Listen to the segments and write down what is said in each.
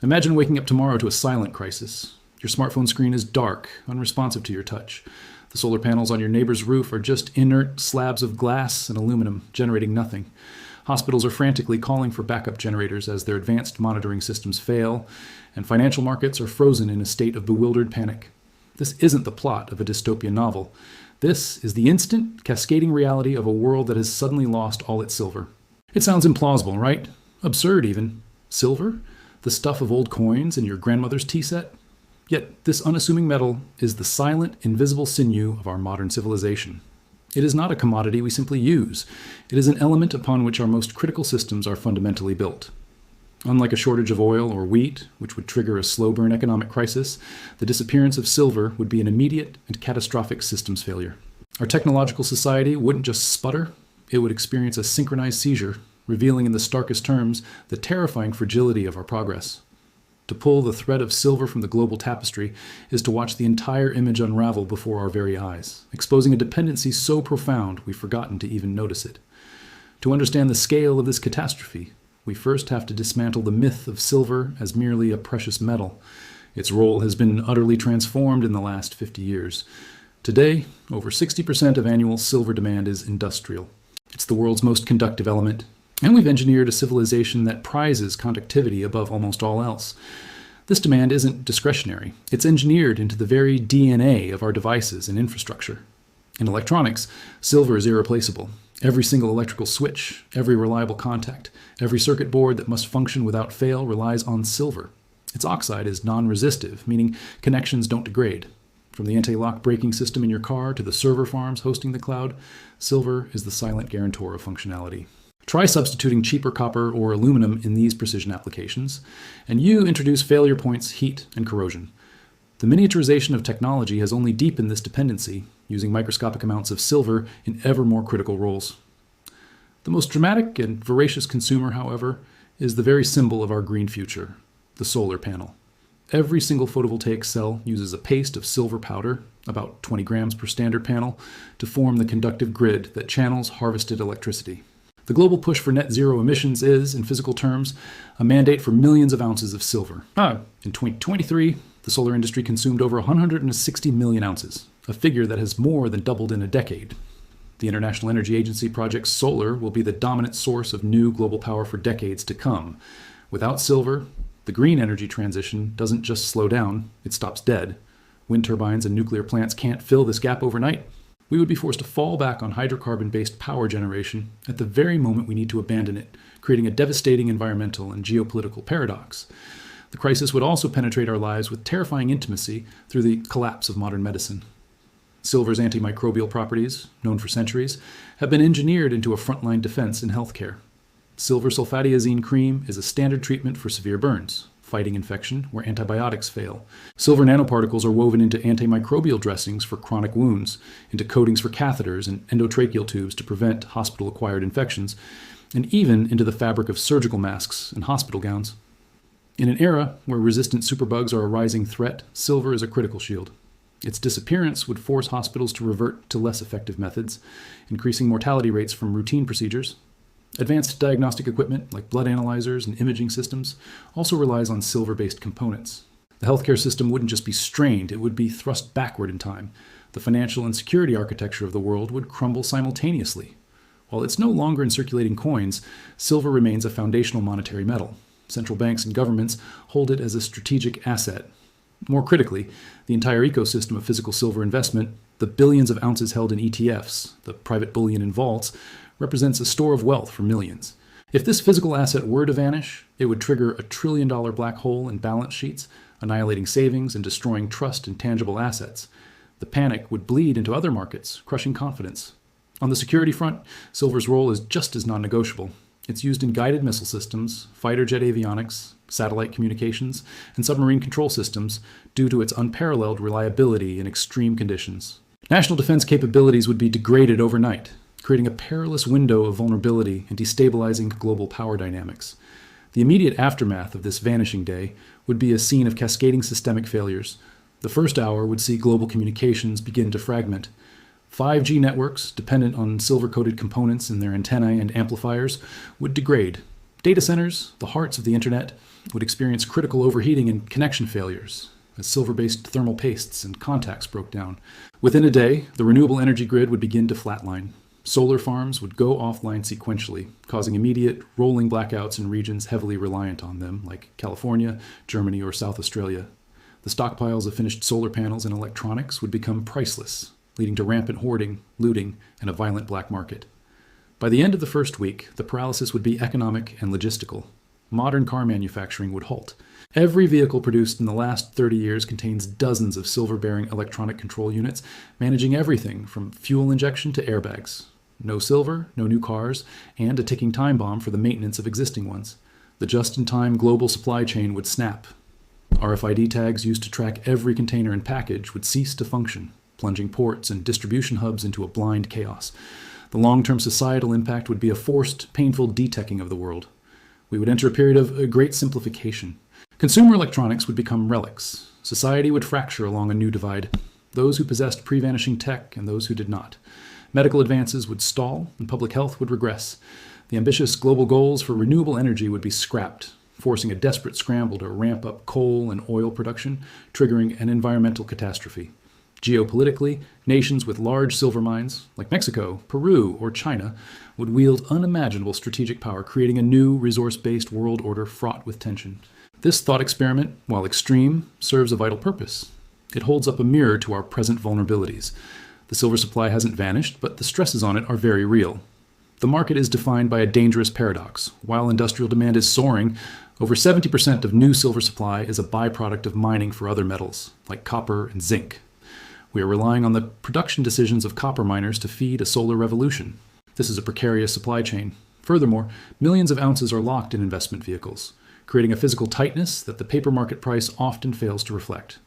Imagine waking up tomorrow to a silent crisis. Your smartphone screen is dark, unresponsive to your touch. The solar panels on your neighbor's roof are just inert slabs of glass and aluminum, generating nothing. Hospitals are frantically calling for backup generators as their advanced monitoring systems fail, and financial markets are frozen in a state of bewildered panic. This isn't the plot of a dystopian novel. This is the instant, cascading reality of a world that has suddenly lost all its silver. It sounds implausible, right? Absurd, even. Silver? The stuff of old coins in your grandmother's tea set? Yet this unassuming metal is the silent, invisible sinew of our modern civilization. It is not a commodity we simply use. It is an element upon which our most critical systems are fundamentally built. Unlike a shortage of oil or wheat, which would trigger a slow-burn economic crisis, the disappearance of silver would be an immediate and catastrophic systems failure. Our technological society wouldn't just sputter, it would experience a synchronized seizure, revealing in the starkest terms the terrifying fragility of our progress. To pull the thread of silver from the global tapestry is to watch the entire image unravel before our very eyes, exposing a dependency so profound we've forgotten to even notice it. To understand the scale of this catastrophe, we first have to dismantle the myth of silver as merely a precious metal. Its role has been utterly transformed in the last 50 years. Today, over 60% of annual silver demand is industrial. It's the world's most conductive element, and we've engineered a civilization that prizes conductivity above almost all else. This demand isn't discretionary. It's engineered into the very DNA of our devices and infrastructure. In electronics, silver is irreplaceable. Every single electrical switch, every reliable contact, every circuit board that must function without fail relies on silver. Its oxide is non-resistive, meaning connections don't degrade. From the anti-lock braking system in your car to the server farms hosting the cloud, silver is the silent guarantor of functionality. Try substituting cheaper copper or aluminum in these precision applications, and you introduce failure points, heat, and corrosion. The miniaturization of technology has only deepened this dependency, using microscopic amounts of silver in ever more critical roles. The most dramatic and voracious consumer, however, is the very symbol of our green future, the solar panel. Every single photovoltaic cell uses a paste of silver powder, about 20 grams per standard panel, to form the conductive grid that channels harvested electricity. The global push for net zero emissions is, in physical terms, a mandate for millions of ounces of silver. In 2023, the solar industry consumed over 160 million ounces, a figure that has more than doubled in a decade. The International Energy Agency projects solar will be the dominant source of new global power for decades to come. Without silver, the green energy transition doesn't just slow down, it stops dead. Wind turbines and nuclear plants can't fill this gap overnight. We would be forced to fall back on hydrocarbon-based power generation at the very moment we need to abandon it, creating a devastating environmental and geopolitical paradox. The crisis would also penetrate our lives with terrifying intimacy through the collapse of modern medicine. Silver's antimicrobial properties, known for centuries, have been engineered into a frontline defense in healthcare. Silver sulfadiazine cream is a standard treatment for severe burns, fighting infection where antibiotics fail. Silver nanoparticles are woven into antimicrobial dressings for chronic wounds, into coatings for catheters and endotracheal tubes to prevent hospital-acquired infections, and even into the fabric of surgical masks and hospital gowns. In an era where resistant superbugs are a rising threat, silver is a critical shield. Its disappearance would force hospitals to revert to less effective methods, increasing mortality rates from routine procedures. Advanced diagnostic equipment, like blood analyzers and imaging systems, also relies on silver-based components. The healthcare system wouldn't just be strained, it would be thrust backward in time. The financial and security architecture of the world would crumble simultaneously. While it's no longer in circulating coins, silver remains a foundational monetary metal. Central banks and governments hold it as a strategic asset. More critically, the entire ecosystem of physical silver investment, the billions of ounces held in ETFs, the private bullion in vaults, represents a store of wealth for millions. If this physical asset were to vanish, it would trigger a trillion-dollar black hole in balance sheets, annihilating savings and destroying trust in tangible assets. The panic would bleed into other markets, crushing confidence. On the security front, silver's role is just as non-negotiable. It's used in guided missile systems, fighter jet avionics, satellite communications, and submarine control systems due to its unparalleled reliability in extreme conditions. National defense capabilities would be degraded overnight, creating a perilous window of vulnerability and destabilizing global power dynamics. The immediate aftermath of this vanishing day would be a scene of cascading systemic failures. The first hour would see global communications begin to fragment. 5G networks, dependent on silver-coated components in their antennae and amplifiers, would degrade. Data centers, the hearts of the internet, would experience critical overheating and connection failures as silver-based thermal pastes and contacts broke down. Within a day, the renewable energy grid would begin to flatline. Solar farms would go offline sequentially, causing immediate rolling blackouts in regions heavily reliant on them, like California, Germany, or South Australia. The stockpiles of finished solar panels and electronics would become priceless, leading to rampant hoarding, looting, and a violent black market. By the end of the first week, the paralysis would be economic and logistical. Modern car manufacturing would halt. Every vehicle produced in the last 30 years contains dozens of silver-bearing electronic control units, managing everything from fuel injection to airbags. No silver, no new cars, and a ticking time bomb for the maintenance of existing ones. The just-in-time global supply chain would snap. RFID tags used to track every container and package would cease to function, plunging ports and distribution hubs into a blind chaos. The long-term societal impact would be a forced, painful deteching of the world. We would enter a period of great simplification. Consumer electronics would become relics. Society would fracture along a new divide. Those who possessed pre-vanishing tech and those who did not. Medical advances would stall and public health would regress. The ambitious global goals for renewable energy would be scrapped, forcing a desperate scramble to ramp up coal and oil production, triggering an environmental catastrophe. Geopolitically, nations with large silver mines, like Mexico, Peru, or China, would wield unimaginable strategic power, creating a new resource-based world order fraught with tension. This thought experiment, while extreme, serves a vital purpose. It holds up a mirror to our present vulnerabilities. The silver supply hasn't vanished, but the stresses on it are very real. The market is defined by a dangerous paradox. While industrial demand is soaring, over 70% of new silver supply is a byproduct of mining for other metals, like copper and zinc. We are relying on the production decisions of copper miners to feed a solar revolution. This is a precarious supply chain. Furthermore, millions of ounces are locked in investment vehicles, creating a physical tightness that the paper market price often fails to reflect.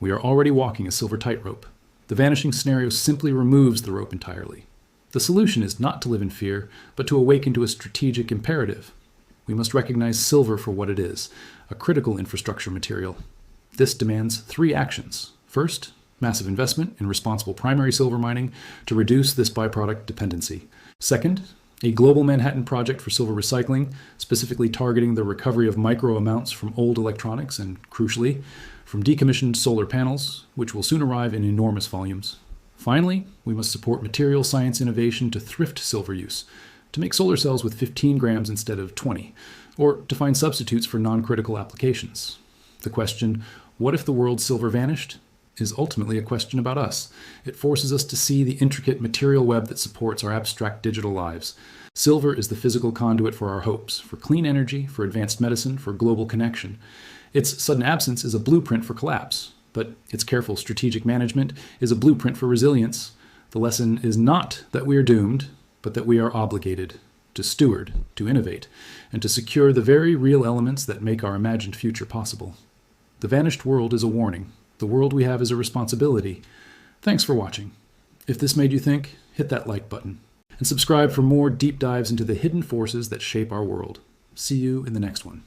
We are already walking a silver tightrope. The vanishing scenario simply removes the rope entirely. The solution is not to live in fear, but to awaken to a strategic imperative. We must recognize silver for what it is, a critical infrastructure material. This demands 3 actions. First, massive investment in responsible primary silver mining to reduce this byproduct dependency. Second, a global Manhattan project for silver recycling, specifically targeting the recovery of micro amounts from old electronics and, crucially, from decommissioned solar panels, which will soon arrive in enormous volumes. Finally, we must support material science innovation to thrift silver use, to make solar cells with 15 grams instead of 20, or to find substitutes for non-critical applications. The question, what if the world's silver vanished, is ultimately a question about us. It forces us to see the intricate material web that supports our abstract digital lives. Silver is the physical conduit for our hopes, for clean energy, for advanced medicine, for global connection. Its sudden absence is a blueprint for collapse, but its careful strategic management is a blueprint for resilience. The lesson is not that we are doomed, but that we are obligated to steward, to innovate, and to secure the very real elements that make our imagined future possible. The vanished world is a warning. The world we have is a responsibility. Thanks for watching. If this made you think, hit that like button. And subscribe for more deep dives into the hidden forces that shape our world. See you in the next one.